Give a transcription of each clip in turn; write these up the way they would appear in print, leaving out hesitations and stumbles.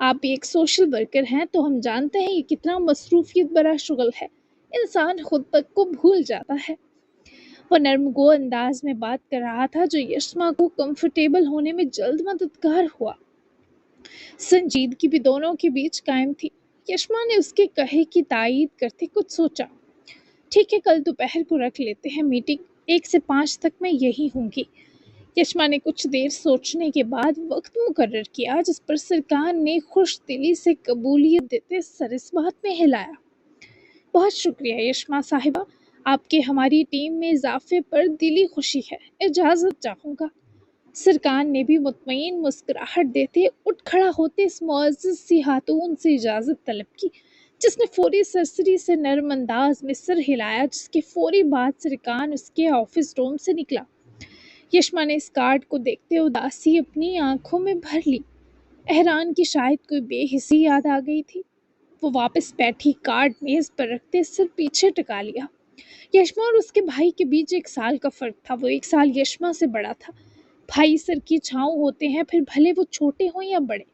آپ بھی ایک سوشل ورکر ہیں تو ہم جانتے ہیں یہ کتنا مصروفیت بھرا شغل ہے۔ انسان خود تک کو بھول جاتا ہے۔ وہ نرم گو انداز میں بات کر رہا تھا جو یشما کو کمفرٹیبل ہونے میں جلد مددگار ہوا۔ سنجیدگی بھی دونوں کے بیچ قائم تھی۔ یشما نے اس کے کہے کی تائید کرتے کچھ سوچا۔ ٹھیک ہے، کل دوپہر کو رکھ لیتے ہیں میٹنگ، 1 سے 5 تک میں یہی ہوں گی۔ یشما نے کچھ دیر سوچنے کے بعد وقت مقرر کیا جس پر سرکان نے خوش دلی سے قبولیت دیتے سر اس بات میں ہلایا۔ بہت شکریہ یشما صاحبہ، آپ کے ہماری ٹیم میں اضافے پر دلی خوشی ہے، اجازت چاہوں گا۔ سرکان نے بھی مطمئن مسکراہٹ دیتے اٹھ کھڑا ہوتے اس معزز سی خاتون سے اجازت طلب کی، جس نے فوری سرسری سے نرم انداز میں سر ہلایا، جس کے فوری بعد سرکان اس کے آفس روم سے نکلا۔ یشما نے اس کارڈ کو دیکھتے اداسی اپنی آنکھوں میں بھر لی۔ احران کی شاید کوئی بے حسی یاد آ گئی تھی۔ وہ واپس بیٹھی کارڈ میز پر رکھتے سر پیچھے ٹکا لیا۔ یشما اور اس کے بھائی کے بیچ 1 سال کا فرق تھا۔ وہ 1 سال یشما سے بڑا تھا۔ بھائی سر کی چھاؤں ہوتے ہیں، پھر بھلے وہ چھوٹے ہوں یا بڑے،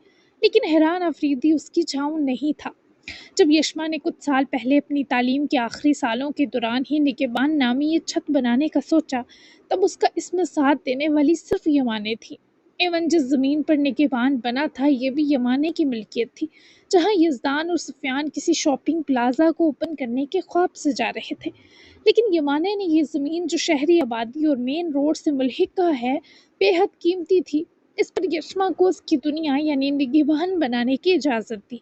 لیکن احران افریدی اس کی چھاؤں نہیں تھا۔ جب یشما نے کچھ سال پہلے اپنی تعلیم کے آخری سالوں کے دوران ہی نگہبان نامی یہ چھت بنانے کا سوچا، تب اس کا اس میں ساتھ دینے والی صرف یمانیں تھیں۔ ایون جس زمین پر نگہبان بنا تھا یہ بھی یمانے کی ملکیت تھی، جہاں یزدان اور سفیان کسی شاپنگ پلازا کو اوپن کرنے کے خواب سے جا رہے تھے۔ لیکن یمانے نے یہ زمین جو شہری آبادی اور مین روڈ سے ملحقہ ہے بے حد قیمتی تھی، اس پر یشما کو اس کی دنیا یعنی نگہبان بنانے کی اجازت دی۔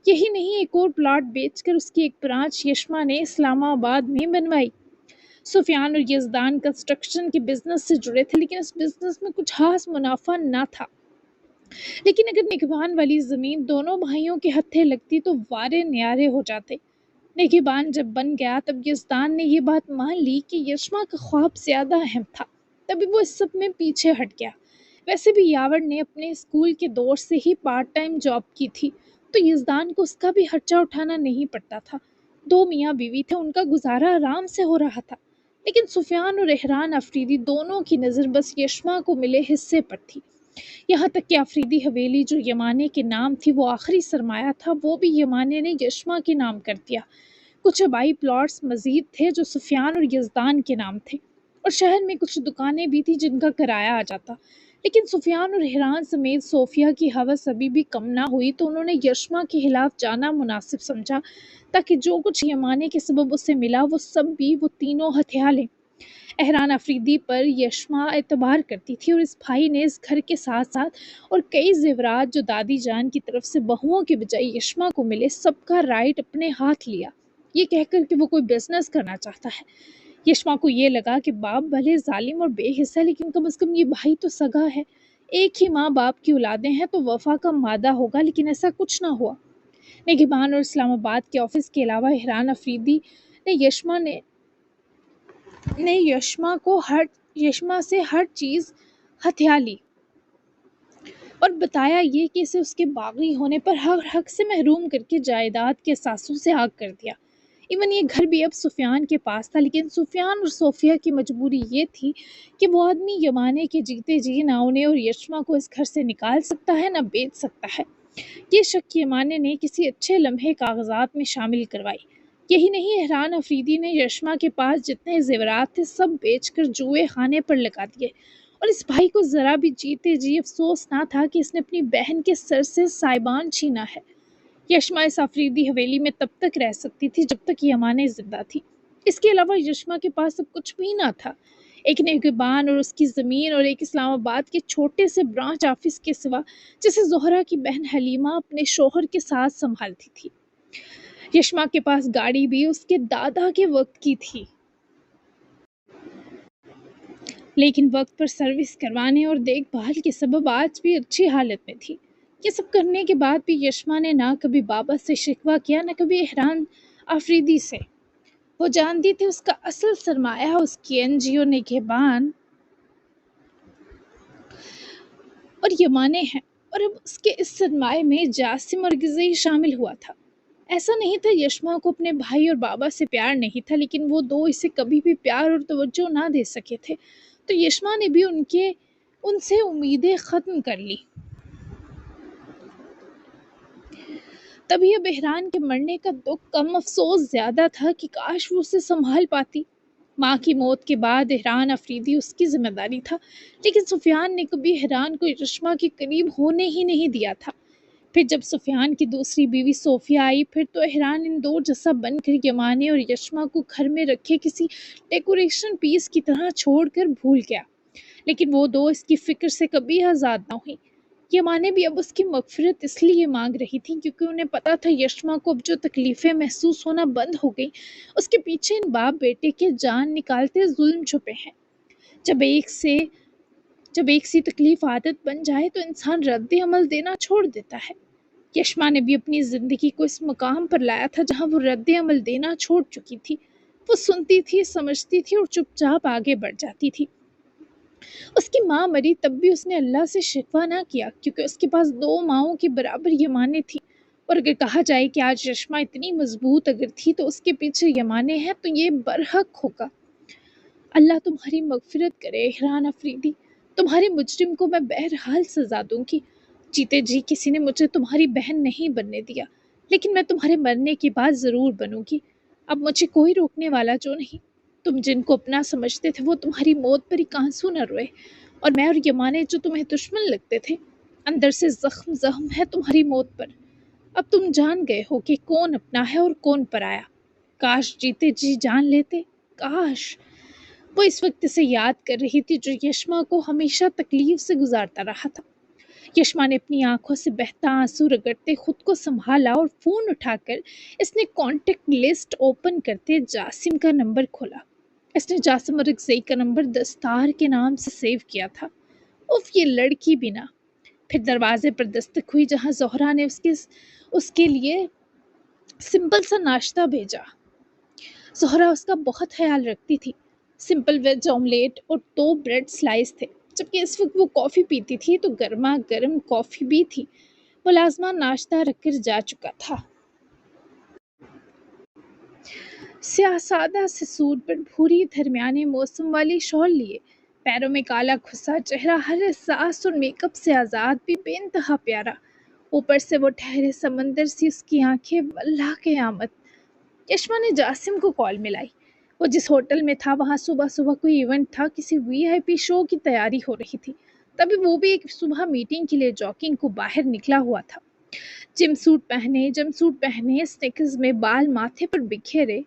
یہی نہیں، ایک اور پلاٹ بیچ کر اس کی ایک برانچ یشما نے اسلام آباد میں بنوائی۔ سفیان اور یزدان کنسٹرکشن کے بزنس سے جڑے تھے، لیکن اس بزنس میں کچھ خاص منافع نہ تھا۔ لیکن اگر نگہبان والی زمین دونوں بھائیوں کے ہتھے لگتی تو وارے نیارے ہو جاتے۔ نگہبان جب بن گیا تب یزدان نے یہ بات مان لی کہ یشما کا خواب زیادہ اہم تھا، تبھی وہ اس سب میں پیچھے ہٹ گیا۔ ویسے بھی یاور نے اپنے اسکول کے دور سے ہی پارٹ ٹائم جاب کی تھی، تو یزدان کو اس کا بھی خرچہ اٹھانا نہیں پڑتا تھا۔ 2 میاں بیوی تھے، ان کا گزارا آرام سے ہو رہا تھا۔ لیکن سفیان اور احران افریدی دونوں کی نظر بس یشما کو ملے حصے پر تھی۔ یہاں تک کہ افریدی حویلی جو یمانے کے نام تھی وہ آخری سرمایہ تھا، وہ بھی یمانے نے یشما کے نام کر دیا۔ کچھ آبائی پلاٹس مزید تھے جو سفیان اور یزدان کے نام تھے، اور شہر میں کچھ دکانیں بھی تھیں جن کا کرایہ آ جاتا۔ لیکن سفیان اور احران سمیت صوفیہ کی ہوس ابھی بھی کم نہ ہوئی، تو انہوں نے یشما کے خلاف جانا مناسب سمجھا تاکہ جو کچھ یمانے کے سبب اسے ملا وہ سب بھی وہ تینوں ہتھیا لیں۔ احران افریدی پر یشما اعتبار کرتی تھی، اور اس بھائی نے اس گھر کے ساتھ ساتھ اور کئی زیورات جو دادی جان کی طرف سے بہوؤں کے بجائے یشما کو ملے، سب کا رائٹ اپنے ہاتھ لیا، یہ کہہ کر کہ وہ کوئی بزنس کرنا چاہتا ہے۔ یشما کو یہ لگا کہ باپ بھلے ظالم اور بے حصہ ہے، لیکن کم از کم یہ بھائی تو سگا ہے، ایک ہی ماں باپ کی اولادیں ہیں تو وفا کا مادہ ہوگا، لیکن ایسا کچھ نہ ہوا۔ نگہبان اور اسلام آباد کے آفس کے علاوہ احران افریدی نے یشما سے ہر چیز ہتھیا لی، اور بتایا یہ کہ اسے اس کے باغی ہونے پر ہر حق سے محروم کر کے جائیداد کے اثاثوں سے آگ کر دیا۔ ایون یہ گھر بھی اب سفیان کے پاس تھا، لیکن سفیان اور صوفیہ کی مجبوری یہ تھی کہ وہ آدمی یمانے کے جیتے جی نہ انہیں اور یشما کو اس گھر سے نکال سکتا ہے نہ بیچ سکتا ہے۔ یہ شک یمانے نے کسی اچھے لمحے کاغذات میں شامل کروائی۔ یہی نہیں، احران افریدی نے یشما کے پاس جتنے زیورات تھے سب بیچ کر جوئے خانے پر لگا دیے، اور اس بھائی کو ذرا بھی جیتے جی افسوس نہ تھا کہ اس نے اپنی بہن کے سر سے سائبان چھینا ہے۔ یشما اس افریدی حویلی میں تب تک رہ سکتی تھی جب تک یمانے زندہ تھی۔ اس کے علاوہ یشما کے پاس اب کچھ بھی نہ تھا، ایک نگہبان اور اس کی زمین اور ایک اسلام آباد کے چھوٹے سے برانچ آفس کے سوا، جسے زہرا کی بہن حلیمہ اپنے شوہر کے ساتھ سنبھالتی تھی۔ یشما کے پاس گاڑی بھی اس کے دادا کے وقت کی تھی، لیکن وقت پر سروس کروانے اور دیکھ بھال کے سبب آج بھی اچھی حالت میں تھی۔ یہ سب کرنے کے بعد بھی یشما نے نہ کبھی بابا سے شکوہ کیا نہ کبھی احران افریدی سے۔ وہ جانتی تھی اس کا اصل سرمایہ اس کی NGO نگہبان اور یمانے ہیں، اور اب اس کے اس سرمایہ میں جاسم اور غذائی شامل ہوا تھا۔ ایسا نہیں تھا یشما کو اپنے بھائی اور بابا سے پیار نہیں تھا، لیکن وہ دو اسے کبھی بھی پیار اور توجہ نہ دے سکے تھے، تو یشما نے بھی ان سے امیدیں ختم کر لی۔ تبھی اب احران کے مرنے کا دکھ کم، افسوس زیادہ تھا کہ کاش وہ اسے سنبھال پاتی۔ ماں کی موت کے بعد احران افریدی اس کی ذمہ داری تھا، لیکن سفیان نے کبھی احران کو یشما کے قریب ہونے ہی نہیں دیا تھا۔ پھر جب سفیان کی دوسری بیوی صوفیہ آئی، پھر تو احران ان دو جیسا بن کر یمانے اور یشما کو گھر میں رکھے کسی ڈیکوریشن پیس کی طرح چھوڑ کر بھول گیا، لیکن وہ دو اس کی فکر سے کبھی آزاد نہ ہوئی۔ یمانے بھی اب اس کی مغفرت اس لیے مانگ رہی تھی کیونکہ انہیں پتا تھا یشما کو اب جو تکلیفیں محسوس ہونا بند ہو گئیں، اس کے پیچھے ان باپ بیٹے کے جان نکالتے ظلم چھپے ہیں۔ جب ایک سی تکلیف عادت بن جائے تو انسان رد عمل دینا چھوڑ دیتا ہے۔ یشما نے بھی اپنی زندگی کو اس مقام پر لایا تھا جہاں وہ رد عمل دینا چھوڑ چکی تھی۔ وہ سنتی تھی، سمجھتی تھی اور چپ چاپ آگے بڑھ جاتی تھی۔ اس کی ماں مری تب بھی اس نے اللہ سے شکوہ نہ کیا کیونکہ اس کے پاس دو ماؤں کی برابر یمانے تھی، اور اگر کہا جائے کہ آج یشما اتنی مضبوط اگر تھی تو اس کے پیچھے یمانے ہیں تو یہ برحق ہوگا۔ اللہ تمہاری مغفرت کرے احران افریدی، تمہارے مجرم کو میں بہرحال سزا دوں گی۔ جیتے جی کسی نے مجھے تمہاری بہن نہیں بننے دیا، لیکن میں تمہارے مرنے کے بعد ضرور بنوں گی۔ اب مجھے کوئی روکنے والا جو نہیں۔ تم جن کو اپنا سمجھتے تھے وہ تمہاری موت پر ایک آنسو نہ روئے، اور میں اور یمانے جو تمہیں دشمن لگتے تھے، اندر سے زخم زخم ہے تمہاری موت پر۔ اب تم جان گئے ہو کہ کون اپنا ہے اور کون پرایا۔ کاش جیتے جی جان لیتے، کاش۔ وہ اس وقت سے یاد کر رہی تھی جو یشما کو ہمیشہ تکلیف سے گزارتا رہا تھا۔ یشما نے اپنی آنکھوں سے بہتا آنسو رگڑتے خود کو سنبھالا اور فون اٹھا کر اس نے کانٹیکٹ لسٹ اوپن کرتے جاسم کا نمبر کھولا۔ اس نے جاسم اور رکزئی کا نمبر دستار کے نام سے سیو کیا تھا۔ اف یہ لڑکی بھی نہ۔ پھر دروازے پر دستک ہوئی جہاں زہرا نے اس کے لیے سمپل سا ناشتہ بھیجا۔ زہرا اس کا بہت خیال رکھتی تھی۔ سمپل ویج آملیٹ اور 2 بریڈ سلائس تھے، جبکہ اس وقت وہ کافی پیتی تھی تو گرما گرم کافی بھی تھی۔ ملازمہ ناشتہ رکھ کر جا چکا تھا۔ سیاہ سادہ سے سوٹ پر بھوری درمیانے موسم والی شال لیے، پیروں میں کالا کھسا، چہرہ ہر احساس اور میک اپ سے آزاد بھی بے انتہا پیارا، اوپر سے وہ ٹھہرے سمندر سی اس کی آنکھیں، واللہ قیامت۔ یشما نے جاسم کو کال ملائی۔ وہ جس ہوٹل میں تھا وہاں صبح صبح کوئی ایونٹ تھا، کسی وی آئی پی شو کی تیاری ہو رہی تھی، تبھی وہ بھی ایک صبح میٹنگ کے لیے جاگنگ کو باہر نکلا ہوا تھا۔ جم سوٹ پہنے، سنیکرز میں بال ماتھے پر بکھیرے،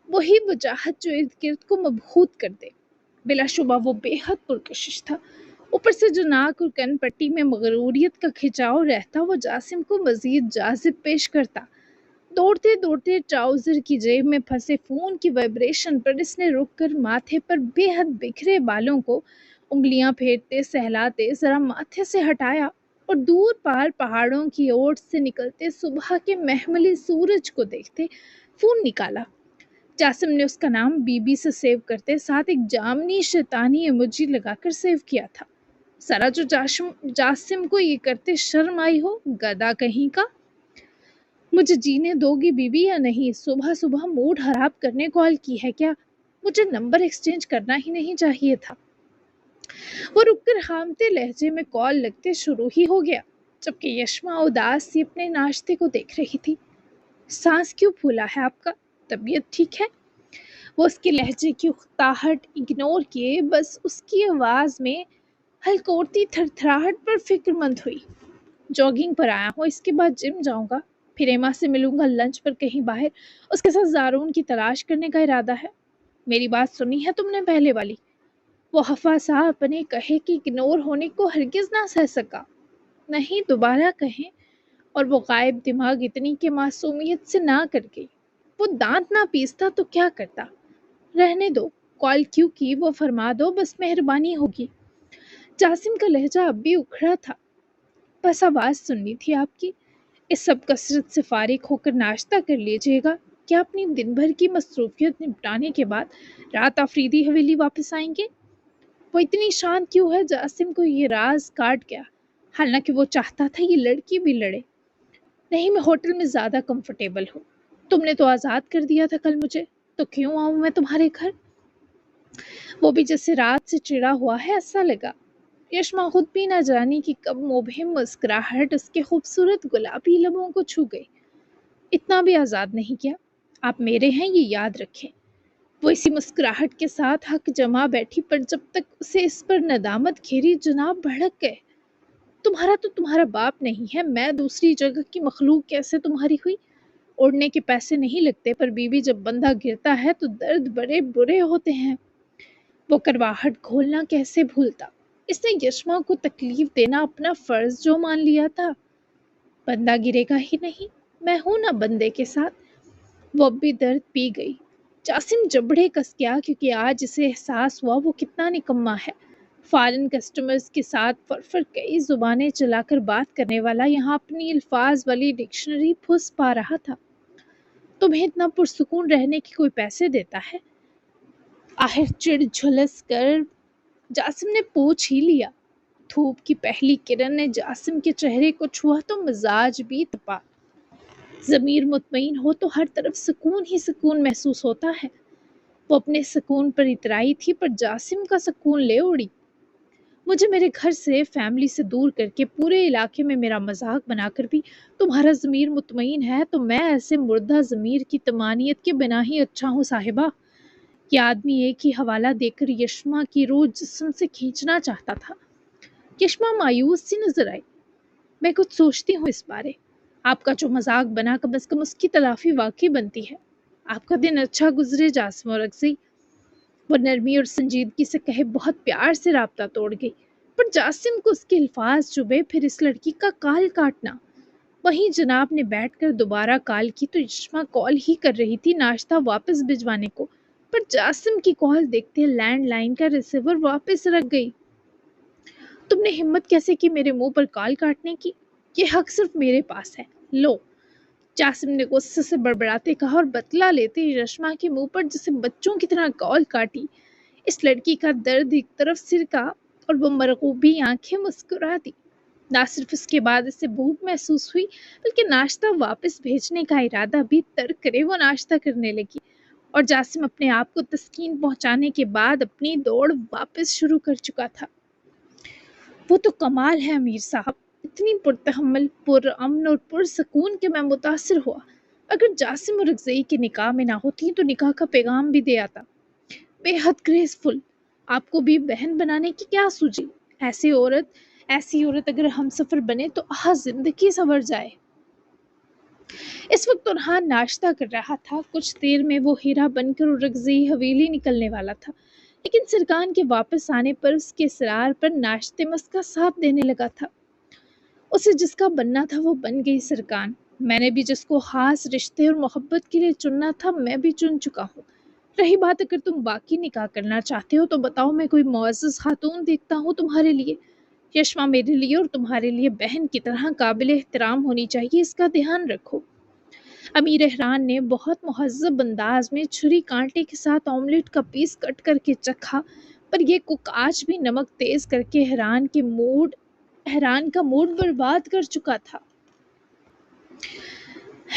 وہی وجاہت جو ارد گرد کو مبہوت کر دے۔ بلا شبہ وہ بے حد پرکشش تھا، اوپر سے جو ناک اور کن پٹی میں مغروریت کا کھچاؤ رہتا وہ جاسم کو مزید جاذب پیش کرتا۔ دوڑتے دوڑتے ٹراؤزر کی جیب میں پھنسے فون کی وائبریشن پر اس نے رک کر ماتھے پر بے حد بکھرے بالوں کو انگلیاں پھیرتے سہلاتے ذرا ماتھے سے ہٹایا اور دور پار پہاڑوں کی اوٹ سے نکلتے صبح کے محملی سورج کو دیکھتے فون نکالا۔ جاسم نے اس کا نام بی بی سے سیو کرتے ساتھ ایک جامنی شیطانی ایموجی لگا کر سیو کیا تھا۔ ذرا جو جاسم کو یہ کرتے شرم آئی ہو، گدا کہیں کا۔ مجھے جینے دو گی بی بی یا نہیں؟ صبح صبح موڈ خراب کرنے کال کی ہے کیا؟ مجھے نمبر ایکسچینج کرنا ہی نہیں چاہیے تھا۔ وہ رک کر خامتے لہجے میں کال لگتے شروع ہی ہو گیا، جبکہ یشما اداس سی اپنے ناشتے کو دیکھ رہی تھی۔ سانس کیوں پھولا ہے آپ کا؟ طبیعت ٹھیک ہے؟ وہ اس کے لہجے کی اکتاہٹ اگنور کیے بس اس کی آواز میں ہلکورتی تھرتھراہٹ پر فکر مند ہوئی۔ جاگنگ پر آیا ہوں، اس کے بعد جم جاؤں گا، پھر ایما سے ملوں گا لنچ پر کہیں باہر، اس کے ساتھ زارون کی تلاش کرنے کا ارادہ ہے۔ میری بات سنی ہے تم نے پہلے والی؟ وہ خفا سا اپنے کہے کہ اگنور ہونے کو ہرگز نہ سہ سکا۔ نہیں، دوبارہ کہیں۔ اور وہ غائب دماغ اتنی کہ معصومیت سے نہ کر گئی۔ وہ دانت نہ پیستا تو کیا کرتا؟ رہنے دو، کال کیوں کی وہ فرما دو، بس مہربانی ہوگی۔ جاسم کا لہجہ اب بھی اکھڑا تھا۔ بس آواز سننی تھی آپ کی۔ اس سب کثرت سے فارغ ہو کر ناشتہ کر لیجیے گا۔ کیا اپنی دن بھر کی مصروفیت نپٹانے کے بعد رات آفریدی حویلی واپس آئیں گے؟ وہ اتنی شانت کیوں ہے؟ جاسم کو یہ راز کاٹ گیا، حالانکہ وہ چاہتا تھا یہ لڑکی بھی لڑے۔ نہیں، میں ہوٹل میں زیادہ کمفرٹیبل ہوں۔ تم نے تو آزاد کر دیا تھا کل مجھے، تو کیوں آؤں میں تمہارے گھر؟ وہ بھی جیسے رات سے چڑا ہوا ہے ایسا لگا۔ یشما خود بھی نہ جانی کہ کب مبہم مسکراہٹ اس کے خوبصورت گلابی لبوں کو چھو گئی۔ اتنا بھی آزاد نہیں کیا۔ آپ میرے ہیں یہ یاد رکھیں۔ وہ اسی مسکراہٹ کے ساتھ حق جما بیٹھی، پر جب تک اسے اس پر ندامت گھیری جناب بھڑک گئے۔ تمہارا تو تمہارا باپ نہیں ہے، میں دوسری جگہ کی مخلوق کیسے تمہاری ہوئی؟ اوڑھنے کے پیسے نہیں لگتے، پر بیوی جب بندہ گرتا ہے تو درد بڑے برے ہوتے ہیں۔ وہ کرواہٹ کھولنا کیسے بھولتا؟ اس نے یشما کو تکلیف دینا اپنا فرض جو مان لیا تھا۔ بندہ گرے گا ہی نہیں، میں ہوں نا بندے کے ساتھ۔ وہ اب بھی درد پی گئی۔ جاسم جبڑے کس گیا، کیونکہ آج اسے احساس ہوا وہ کتنا نکما ہے۔ فارن کسٹمرز کے ساتھ فر کئی زبانیں چلا کر بات کرنے والا یہاں اپنی الفاظ والی ڈکشنری پھس پا رہا تھا۔ تمہیں اتنا پرسکون رہنے کی کوئی پیسے دیتا ہے؟ آخر چڑ جھلس کر جاسم نے پوچھ ہی لیا۔ دھوپ کی پہلی کرن نے جاسم کے چہرے کو چھوا تو مزاج بھی تپا۔ ضمیر مطمئن ہو تو ہر طرف سکون ہی سکون محسوس ہوتا ہے۔ وہ اپنے سکون پر اترائی تھی، پر جاسم کا سکون لے اڑی۔ مجھے میرے گھر سے، فیملی سے دور کر کے، پورے علاقے میں میرا مذاق بنا کر بھی تمہارا ضمیر مطمئن ہے تو میں ایسے مردہ ضمیر کی طمانینت کے بنا ہی اچھا ہوں صاحبہ۔ یہ آدمی ایک ہی حوالہ دے کر یشما کی روح جسم سے کھینچنا چاہتا تھا۔ یشما مایوس سی نظر آئی۔ میں کچھ سوچتی ہوں اس بارے۔ آپ کا جو مذاق بنا، کم از کم اس کی تلافی واقعی بنتی ہے۔ آپ کا دن اچھا گزرے جاسم اور اکزی۔ وہ نرمی اور سنجیدگی سے کہے بہت پیار سے رابطہ توڑ گئی، پر جاسم کو اس کے الفاظ چبھے۔ پھر اس لڑکی کا کال کاٹنا۔ وہیں جناب نے بیٹھ کر دوبارہ کال کی تو یشما کال ہی کر رہی تھی ناشتہ واپس بھجوانے کو، پر جاسم کی کال دیکھتے لینڈ لائن کا ریسیور واپس رکھ گئی۔ تم نے ہمت کیسے کی میرے منہ پر کال کاٹنے کی؟ یہ حق صرف میرے پاس ہے، لو۔ جاسم نے غصے سے بڑبڑاتے کہا اور بتلا لیتے یشما کے منہ پر جسے بچوں کی طرح کال کاٹی۔ اس لڑکی کا درد ایک طرف سر کا اور وہ مرغوبی آنکھیں مسکرا دی۔ نہ صرف اس کے بعد اسے بھوک محسوس ہوئی، بلکہ ناشتہ واپس بھیجنے کا ارادہ بھی ترک کرے وہ ناشتہ کرنے لگی، اور جاسم اپنے آپ کو تسکین پہنچانے کے بعد اپنی دوڑ واپس شروع کر چکا تھا۔ وہ تو کمال ہے امیر صاحب، اتنی پرتحمل، پرامن اور پرسکون کہ میں متاثر ہوا۔ اگر جاسم اور اکزئی کے نکاح میں نہ ہوتی تو نکاح کا پیغام بھی دے آتا۔ بے حد گریسفل۔ آپ کو بھی بہن بنانے کی کیا سوجی؟ ایسی عورت اگر ہم سفر بنے تو زندگی سنور جائے۔ اس وقت اورحان ناشتہ کر رہا تھا۔ کچھ دیر میں وہ ہیرا بن کر اور اکزئی حویلی نکلنے والا تھا، لیکن سرکان کے واپس آنے پر اس کے اصرار پر ناشتے میں اس کا ساتھ دینے لگا تھا۔ اسے جس کا بننا تھا وہ بن گئی سرکان۔ میں نے بھی جس کو خاص رشتے اور محبت کے لیے چننا تھا میں بھی چن چکا ہوں۔ رہی بات اگر تم باقی نکاح کرنا چاہتے ہو تو بتاؤ، میں کوئی معزز خاتون دیکھتا ہوں تمہارے لیے۔ یشما میرے لیے اور تمہارے لیے بہن کی طرح قابل احترام ہونی چاہیے، اس کا دھیان رکھو۔ امیر احران نے بہت مہذب انداز میں چھری کانٹے کے ساتھ آملیٹ کا پیس کٹ کر کے چکھا، پر یہ کک آج بھی نمک تیز کر کے احران کا موڈ برباد کر چکا تھا۔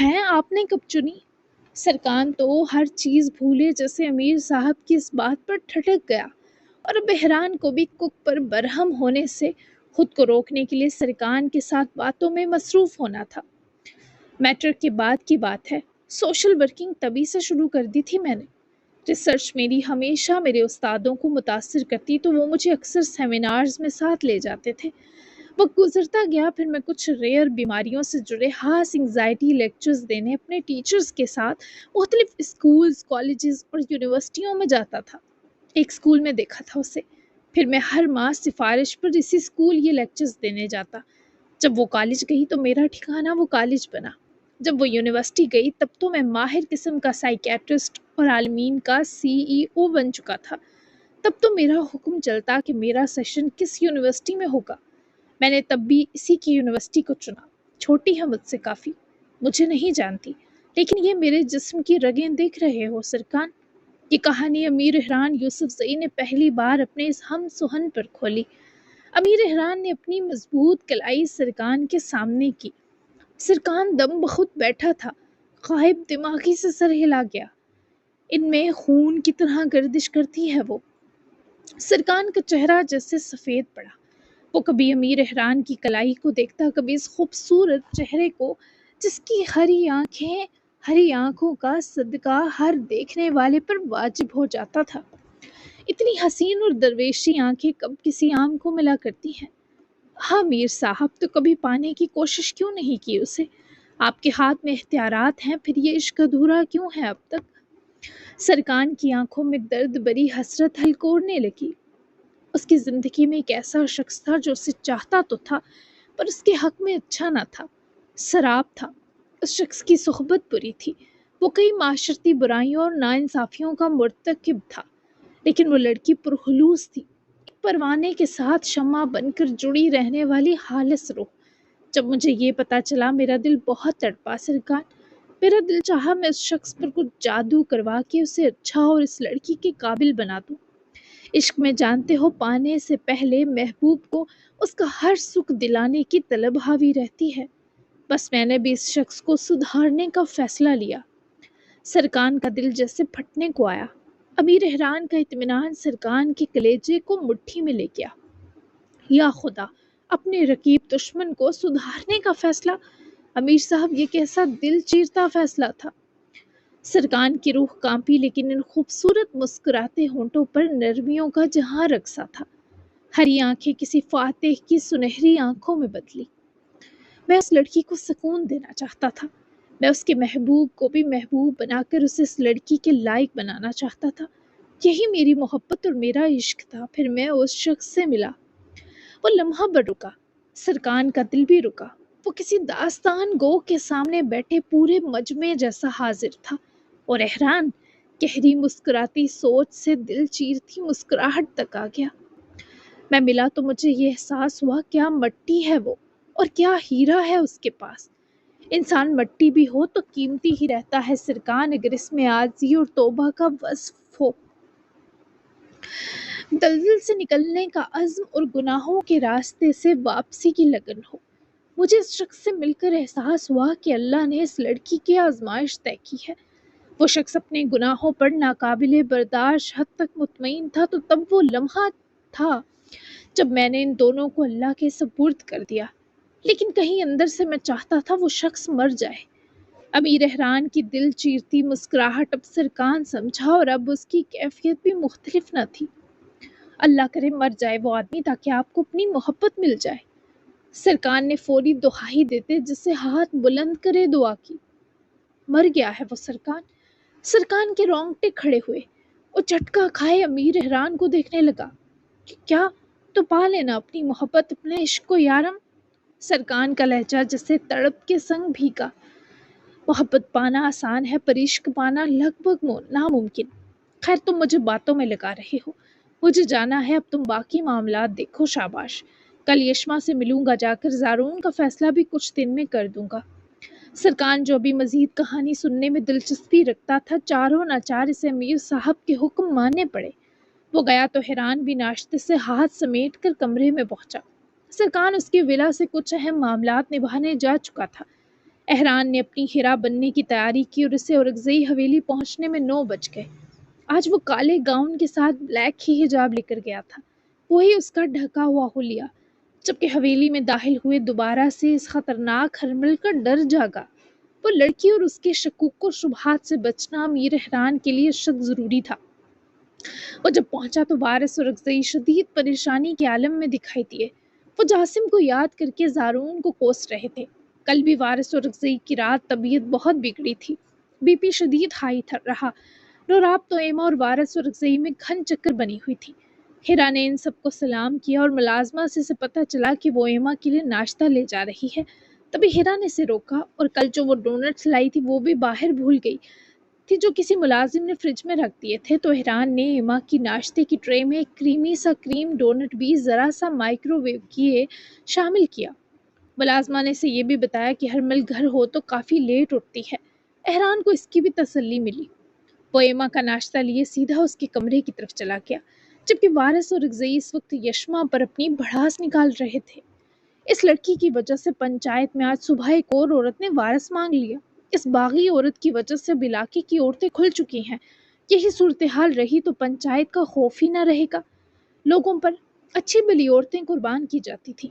ہیں آپ نے کب چنی؟ سرکان تو ہر چیز بھولے جیسے امیر صاحب کی اس بات پر ٹھٹک گیا، اور اب احران کو بھی کک پر برہم ہونے سے خود کو روکنے کے لیے سرکان کے ساتھ باتوں میں مصروف ہونا تھا۔ میٹرک کے بعد کی بات ہے، سوشل ورکنگ تبھی سے شروع کر دی تھی میں نے۔ ریسرچ میری ہمیشہ میرے استادوں کو متاثر کرتی تو وہ مجھے اکثر سیمینارز میں ساتھ لے جاتے تھے۔ وقت گزرتا گیا، پھر میں کچھ ریئر بیماریوں سے جڑے خاص انگزائٹی لیکچرز دینے اپنے ٹیچرز کے ساتھ مختلف اسکولز، کالجز اور یونیورسٹیوں میں جاتا تھا۔ ایک اسکول میں دیکھا تھا اسے، پھر میں ہر ماہ سفارش پر اسی اسکول یہ لیکچرز دینے جاتا۔ جب وہ کالج گئی تو میرا ٹھکانہ وہ کالج بنا۔ جب وہ یونیورسٹی گئی تب تو میں ماہر قسم کا سائیکیٹرسٹ اور عالمین کا CEO بن چکا تھا۔ تب تو میرا حکم چلتا کہ میرا سیشن کس یونیورسٹی میں ہوگا۔ میں نے تب بھی اسی کی یونیورسٹی کو چنا۔ چھوٹی ہے مجھ سے کافی، مجھے نہیں جانتی، لیکن یہ میرے جسم کی رگیں دیکھ رہے ہو سرکان۔ یہ کہانی امیر احران یوسف زئی نے پہلی بار اپنے اس ہم سہن پر کھولی۔ امیر احران نے اپنی مضبوط کلائی سرکان کے سامنے کی۔ سرکان دم بخود بیٹھا تھا، غائب دماغی سے سر ہلا گیا۔ ان میں خون کی طرح گردش کرتی ہے وہ۔ سرکان کا چہرہ جیسے سفید پڑا۔ وہ کبھی امیر احران کی کلائی کو دیکھتا، کبھی اس خوبصورت چہرے کو جس کی ہری آنکھوں کا صدقہ ہر دیکھنے والے پر واجب ہو جاتا تھا۔ اتنی حسین اور درویشی آنکھیں کب کسی عام کو ملا کرتی ہیں؟ ہاں میر صاحب، تو کبھی پانے کی کوشش کیوں نہیں کی اسے؟ آپ کے ہاتھ میں اختیارات ہیں، پھر یہ عشق ادھورا کیوں ہے اب تک؟ سرکان کی آنکھوں میں درد بری حسرت ہلکورنے لگی۔ اس کی زندگی میں ایک ایسا شخص تھا جو اسے چاہتا تو تھا پر اس کے حق میں اچھا نہ تھا، سراب تھا۔ اس شخص کی صحبت بری تھی، وہ کئی معاشرتی برائیوں اور ناانصافیوں کا مرتکب تھا، لیکن وہ لڑکی پرخلوص تھی، ایک پروانے کے ساتھ شمع بن کر جڑی رہنے والی خالص روح۔ جب مجھے یہ پتا چلا میرا دل بہت تڑپا سرکار۔ میرا دل چاہا میں اس شخص پر کچھ جادو کروا کے اسے اچھا اور اس لڑکی کے قابل بنا دوں۔ عشق میں جانتے ہو پانے سے پہلے محبوب کو اس کا ہر سکھ دلانے کی طلب حاوی رہتی ہے۔ بس میں نے بھی اس شخص کو سدھارنے کا فیصلہ لیا۔ سرکان کا دل جیسے پھٹنے کو آیا۔ امیر احران کا اطمینان سرکان کے کلیجے کو مٹھی میں لے گیا۔ یا خدا، اپنے رقیب دشمن کو سدھارنے کا فیصلہ! امیر صاحب، یہ کیسا دل چیرتا فیصلہ تھا! سرکان کی روح کانپی، لیکن ان خوبصورت مسکراتے ہونٹوں پر نرمیوں کا جہاں رقصہ تھا۔ ہری آنکھیں کسی فاتح کی سنہری آنکھوں میں بدلی۔ میں اس لڑکی کو سکون دینا چاہتا تھا۔ میں اس کے محبوب کو بھی محبوب بنا کر اسے اس لڑکی کے لائق بنانا چاہتا تھا۔ یہی میری محبت اور میرا عشق تھا۔ پھر میں اس شخص سے ملا۔ وہ لمحہ بھر رکا، سرکان کا دل بھی رکا۔ وہ کسی داستان گو کے سامنے بیٹھے پورے مجمع جیسا حاضر تھا، اور احران گہری مسکراتی سوچ سے دل چیرتی مسکراہٹ تک آ گیا۔ میں ملا تو مجھے یہ احساس ہوا کیا مٹی ہے وہ، اور کیا ہیرا ہے اس کے پاس۔ انسان مٹی بھی ہو تو قیمتی ہی رہتا ہے سرکان، اگر اس میں عاجزی اور توبہ کا وصف ہو، دلدل سے نکلنے کا عزم اور گناہوں کے راستے سے واپسی کی لگن ہو۔ مجھے اس شخص سے مل کر احساس ہوا کہ اللہ نے اس لڑکی کی آزمائش طے کی ہے۔ وہ شخص اپنے گناہوں پر ناقابل برداشت حد تک مطمئن تھا، تو تب وہ لمحہ تھا جب میں نے ان دونوں کو اللہ کے سپرد کر دیا۔ لیکن کہیں اندر سے میں چاہتا تھا وہ شخص مر جائے۔ امیر احران کی دل چیرتی مسکراہٹ اب سرکان سمجھا، اور اب اس کی کیفیت بھی مختلف نہ تھی۔ اللہ کرے مر جائے وہ آدمی، تاکہ آپ کو اپنی محبت مل جائے۔ سرکان نے فوری دہائی دیتے جس سے ہاتھ بلند کرے دعا کی۔ مر گیا ہے وہ سرکان! سرکان کے رونگٹے کھڑے ہوئے۔ وہ جھٹکا کھائے امیر احران کو دیکھنے لگا۔ کیا تو پا لینا اپنی محبت، اپنے عشق کو یارم! سرکان کا لہجہ جسے تڑپ کے سنگ بھیگا۔ محبت پانا آسان ہے، پر عشق پانا لگ بھگ ناممکن۔ خیر، تم مجھے باتوں میں لگا رہے ہو، مجھے جانا ہے، اب تم باقی معاملات دیکھو۔ شاباش، کل یشما سے ملوں گا جا کر، زارون کا فیصلہ بھی کچھ دن میں کر دوں گا۔ سرکان جو بھی مزید کہانی سننے میں دلچسپی رکھتا تھا، چاروں ناچار اسے امیر صاحب کے حکم ماننے پڑے۔ وہ گیا تو حیران بھی ناشتے سے ہاتھ سمیٹ کر کمرے میں پہنچا۔ سرکان اس کے ولا سے کچھ اہم معاملات نبھانے جا چکا تھا۔ احران نے اپنی ہیرا بننے کی تیاری کی، اور اسے اورکزئی حویلی پہنچنے میں 9 بج گئے۔ آج وہ کالے گاؤن کے ساتھ بلیک ہی حجاب لے کر گیا تھا، وہی اس کا ڈھکا ہوا حلیہ۔ جبکہ حویلی میں داخل ہوئے دوبارہ سے اس خطرناک ہرمل کا ڈر جاگا۔ وہ لڑکی اور اس کے شکوک و شبہات سے بچنا امیر احران کے لیے شد ضروری تھا۔ وہ جب پہنچا تو وارث اور اورکزئی شدید پریشانی کے عالم میں دکھائی دیے۔ وہ جاسم کو یاد کر کے زارون کو کوس رہے تھے۔ کل بھی وارث اور اورکزئی کی رات طبیعت بہت بگڑی تھی، بی پی شدید ہائی رہا۔ رات تو ایما اور وارث اور اورکزئی میں گھن چکر بنی ہوئی تھی۔ ہیرا نے ان سب کو سلام کیا، اور ملازمہ سے اسے پتہ چلا کہ وہ ایما کے لیے ناشتہ لے جا رہی ہے۔ تبھی ہیرا نے اسے روکا، اور کل جو وہ ڈونٹس لائی تھی وہ بھی باہر بھول گئی تھی، جو کسی ملازم نے فریج میں رکھ دیے تھے۔ تو احران نے ایما کی ناشتے کی ٹرے میں ایک کریمی سا کریم ڈونٹ بھی ذرا سا مائکرو ویو کیے شامل کیا۔ ملازمہ نے اسے یہ بھی بتایا کہ ہرمل گھر ہو تو کافی لیٹ اٹھتی ہے۔ احران کو اس کی بھی تسلی ملی۔ وہ ایما کا ناشتہ لیے سیدھا اس کے کمرے کی طرف چلا گیا، جبکہ وارث اور اورکزئی اس وقت یشما پر اپنی بھڑاس نکال رہے تھے۔ اس لڑکی کی وجہ سے پنچایت میں آج صبح ایک اور عورت نے وارث مانگ لیا۔ اس باغی عورت کی وجہ سے اب علاقے کی عورتیں کھل چکی ہیں۔ یہی صورتحال رہی تو پنچایت کا خوف ہی نہ رہے گا۔ لوگوں پر اچھی بلی عورتیں قربان کی جاتی تھیں۔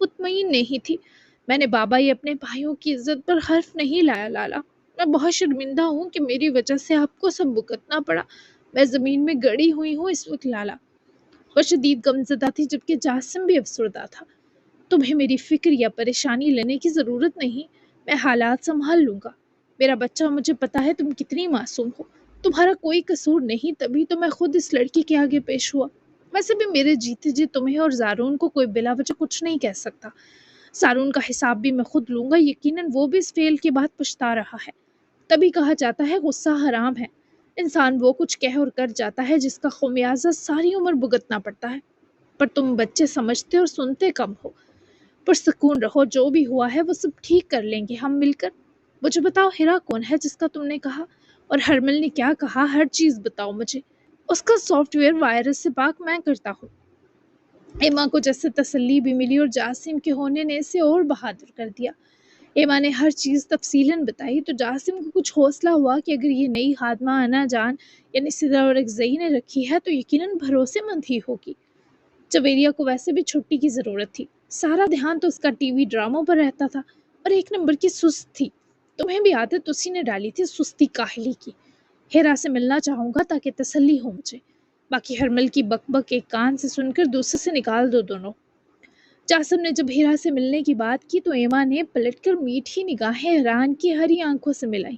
مطمئن نہیں تھی۔ میں نے بابا یہ اپنے بھائیوں کی عزت پر حرف نہیں لایا لالا۔ میں بہت شرمندہ ہوں کہ میری وجہ سے آپ کو سب بھگتنا پڑا۔ میں زمین میں گڑی ہوئی ہوں اس وقت لالا۔ وہ شدید غمزدہ تھی جبکہ جاسم بھی افسردہ تھا۔ تمہیں میری فکر یا پریشانی لینے کی ضرورت نہیں، میں حالات سنبھال لوں گا۔ میرا بچہ، مجھے پتا ہے تم کتنی معصوم ہو، تمہارا کوئی قصور نہیں، تبھی تو میں خود اس لڑکی کے آگے پیش ہوا۔ ویسے بھی میرے جیتے جی تمہیں اور زارون کو کوئی بلا وجہ کچھ نہیں کہہ سکتا۔ زارون کا حساب بھی میں خود لوں گا، یقیناً وہ بھی اس فعل کے بعد پچھتا رہا ہے۔ تبھی کہا جاتا ہے غصہ حرام ہے۔ انسان وہ کچھ کہہ اور کر جاتا ہے جس کا خمیازہ ساری عمر بھگتنا پڑتا ہے۔ پر تم بچے سمجھتے اور سنتے کم ہو۔ پرسکون رہو، جو بھی ہوا ہے وہ سب ٹھیک کر لیں گے ہم مل کر۔ مجھے بتاؤ ہیرا کون ہے جس کا تم نے کہا، اور ہرمل نے کیا کہا؟ ہر چیز بتاؤ مجھے۔ اس کا سافٹ ویئر وائرس سے پاک میں کرتا ہوں۔ ایما کو جیسے تسلی بھی ملی اور جاسم کے ہونے نے اسے اور بہادر کر دیا۔ ایما نے ہر چیز تفصیلاً بتائی تو جاسم کو کچھ حوصلہ ہوا کہ اگر یہ نئی خادمہ انا جان یعنی سدرا اور اکزئی نے رکھی ہے تو یقیناً بھروسے مند ہی ہوگی۔ جویریہ کو ویسے بھی چھٹی کی ضرورت تھی، سارا دھیان تو اس کا ٹی وی ڈراموں پر رہتا تھا، اور ایک نمبر کی سست تھی۔ تمہیں بھی عادت اسی نے ڈالی تھی، سستی کاہلی کی۔ ہیرا سے ملنا چاہوں گا تاکہ تسلی ہو مجھے، باقی ہرمل کی بک بک ایک کان سے سن کر دوسرے سے نکال دو دونوں۔ جاسم نے جب ہیرا سے ملنے کی بات کی تو ایما نے پلٹ کر میٹھی نگاہیں حیران کی ہری آنکھوں سے ملائیں۔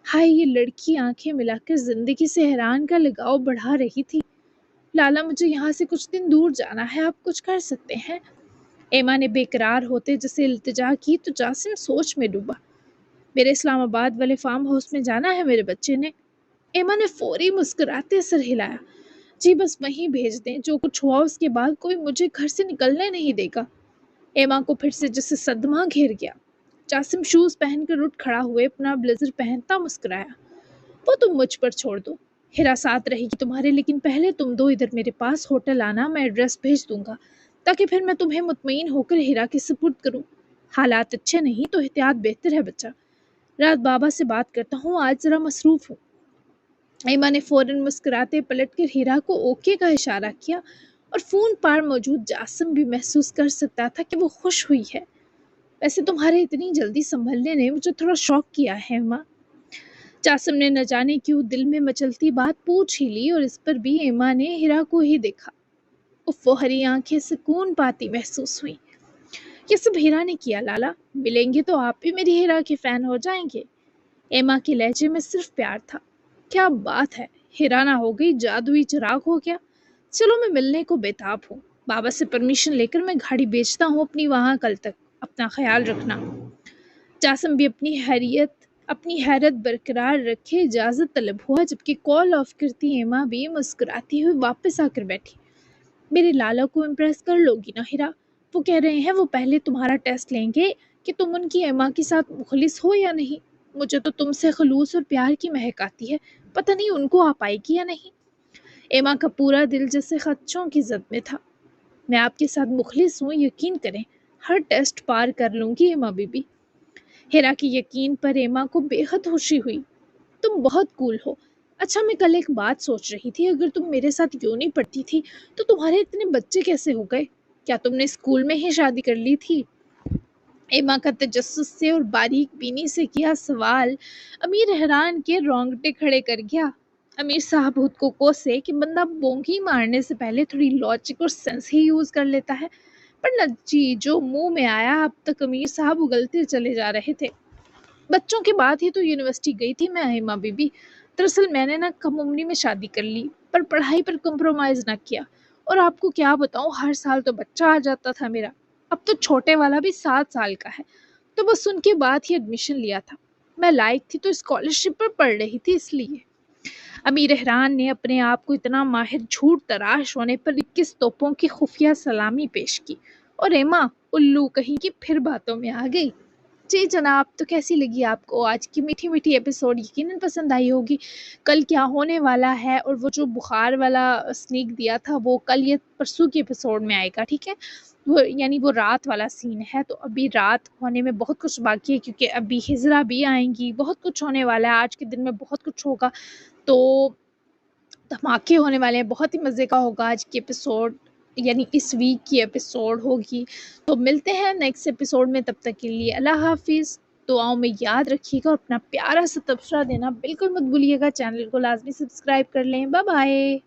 ہائے، یہ لڑکی آنکھیں ملا کر زندگی سے حیران کا لگاؤ بڑھا رہی تھی۔ لالا، مجھے یہاں سے کچھ دن دور جانا ہے، آپ کچھ کر سکتے ہیں؟ ایما نے بے قرار ہوتے جیسے التجا کی تو جاسم سوچ میں ڈوبا۔ میرے اسلام آباد والے فارم ہاؤس میں جانا ہے میرے بچے نے۔ ایما نے فوری مسکراتے سر ہلایا۔ جی بس وہیں بھیج دیں، جو کچھ ہوا اس کے بعد کوئی مجھے گھر سے نکلنے نہیں دے گا۔ ایما کو پھر سے جیسے صدمہ گھیر گیا۔ جاسم شوز پہن کر اٹھ کھڑا ہوئے، اپنا بلیزر پہنتا مسکرایا۔ وہ تم مجھ پر چھوڑ دو، ہیرا ساتھ رہے گی تمہارے، لیکن پہلے تم دو ادھر میرے پاس ہوٹل آنا، میں ایڈریس بھیج دوں گا تاکہ پھر میں تمہیں مطمئن ہو کر ہیرا کے سپرد کروں۔ حالات اچھے نہیں تو احتیاط بہتر ہے بچہ۔ رات بابا سے بات کرتا ہوں، آج ذرا مصروف ہوں۔ ایما نے فوراً مسکراتے پلٹ کر ہیرا کو اوکے کا اشارہ کیا، اور فون پر موجود جاسم بھی محسوس کر سکتا تھا کہ وہ خوش ہوئی ہے۔ ویسے تمہارے اتنی جلدی سنبھلنے نے مجھے تھوڑا شوق کیا ہے ایما۔ جاسم نے نہ جانے کیوں دل میں مچلتی بات پوچھ ہی لی، اور اس پر بھی ایما نے ہیرا کو ہی دیکھا۔ وہ ہری آنکھیں سکون پاتی محسوس ہوئی۔ یہ سب ہیرا نے کیا لالا، ملیں گے تو آپ بھی میری ہیرا کے فین ہو جائیں گے۔ ایما کے لہجے میں صرف پیار تھا۔ کیا بات ہے، ہیرا نہ ہو گئی، جادوئی چراغ ہو گیا۔ چلو میں ملنے کو بےتاب ہوں، بابا سے پرمیشن لے کر میں گاڑی بیچتا ہوں اپنی، وہاں کل تک اپنا خیال رکھنا۔ جاسم بھی اپنی حیرت برقرار رکھے اجازت طلب ہوا، جبکہ کال آف کرتی ایما بھی مسکراتی ہوئی واپس آ کر بیٹھی۔ میرے لالا کو امپریس کر لو گی نا ہیرا؟ وہ کہہ رہے ہیں وہ پہلے تمہارا ٹیسٹ لیں گے کہ تم ان کی ایما کے ساتھ مخلص ہو یا نہیں۔ مجھے تو تم سے خلوص اور پیار کی مہک آتی ہے، پتہ نہیں ان کو آ پائے گی یا نہیں۔ ایما کا پورا دل جیسے خدشوں کی زد میں تھا۔ میں آپ کے ساتھ مخلص ہوں، یقین کریں، ہر ٹیسٹ پار کر لوں گی ایما بی بی۔ ہیرا کی یقین پر ایما کو بے حد خوشی ہوئی۔ تم بہت کول ہو۔ اچھا، میں کل ایک بات سوچ رہی تھی، اگر تم میرے ساتھ کیوں نہیں پڑھتی تھی تو تمہارے اتنے بچے کیسے ہو گئے؟ کیا تم نے اسکول میں ہی شادی کر لی تھی؟ ایما کا تجسس سے اور باریک بینی سے کیا سوال امیر حیران کے رونگٹے کھڑے کر گیا۔ امیر صاحب خود کو کوسے کہ بندہ بونگی مارنے سے پہلے تھوڑی لاجک اور سینس ہی یوز کر لیتا ہے، پر نہ جی، جو منہ میں آیا اب تک امیر صاحب اگلتے چلے جا رہے تھے۔ بچوں کے بعد ہی تو یونیورسٹی گئی تھی میں ایما بی بی۔ دراصل میں نے کم عمری میں شادی کر لی، پر پڑھائی پر کمپرومائز نہ کیا، اور آپ کو کیا بتاؤں، ہر سال تو بچہ آ جاتا تھا میرا۔ اب تو چھوٹے والا بھی 7 سال کا ہے، تو بس ان کے بعد ہی ایڈمیشن لیا تھا۔ میں لائق تھی تو اسکالرشپ پر پڑھ رہی تھی، اس لیے۔ امیر احران نے اپنے آپ کو اتنا ماہر جھوٹ تراش ہونے پر 21 توپوں کی خفیہ سلامی پیش کی، اور ایما الو کہیں کی پھر باتوں میں آ گئی۔ جی جناب، تو کیسی لگی آپ کو آج کی میٹھی میٹھی ایپیسوڈ؟ یقیناً پسند آئی ہوگی۔ کل کیا ہونے والا ہے، اور وہ جو بخار والا سنیک دیا تھا وہ کل یا پرسوں کی ایپیسوڈ میں آئے گا، ٹھیک ہے؟ وہ رات والا سین ہے، تو ابھی رات ہونے میں بہت کچھ باقی ہے، کیونکہ ابھی ہجرا بھی آئیں گی، بہت کچھ ہونے والا ہے، آج کے دن میں بہت کچھ ہوگا، تو دھماکے ہونے والے ہیں، بہت ہی مزے کا ہوگا آج کی ایپیسوڈ۔ یعنی اس ویک کی ایپیسوڈ ہوگی۔ تو ملتے ہیں نیکسٹ ایپیسوڈ میں، تب تک کے لیے اللہ حافظ۔ دعاؤں میں یاد رکھیے گا، اور اپنا پیارا سا تبصرہ دینا بالکل مت بھولیے گا، چینل کو لازمی سبسکرائب کر لیں۔ Bye bye.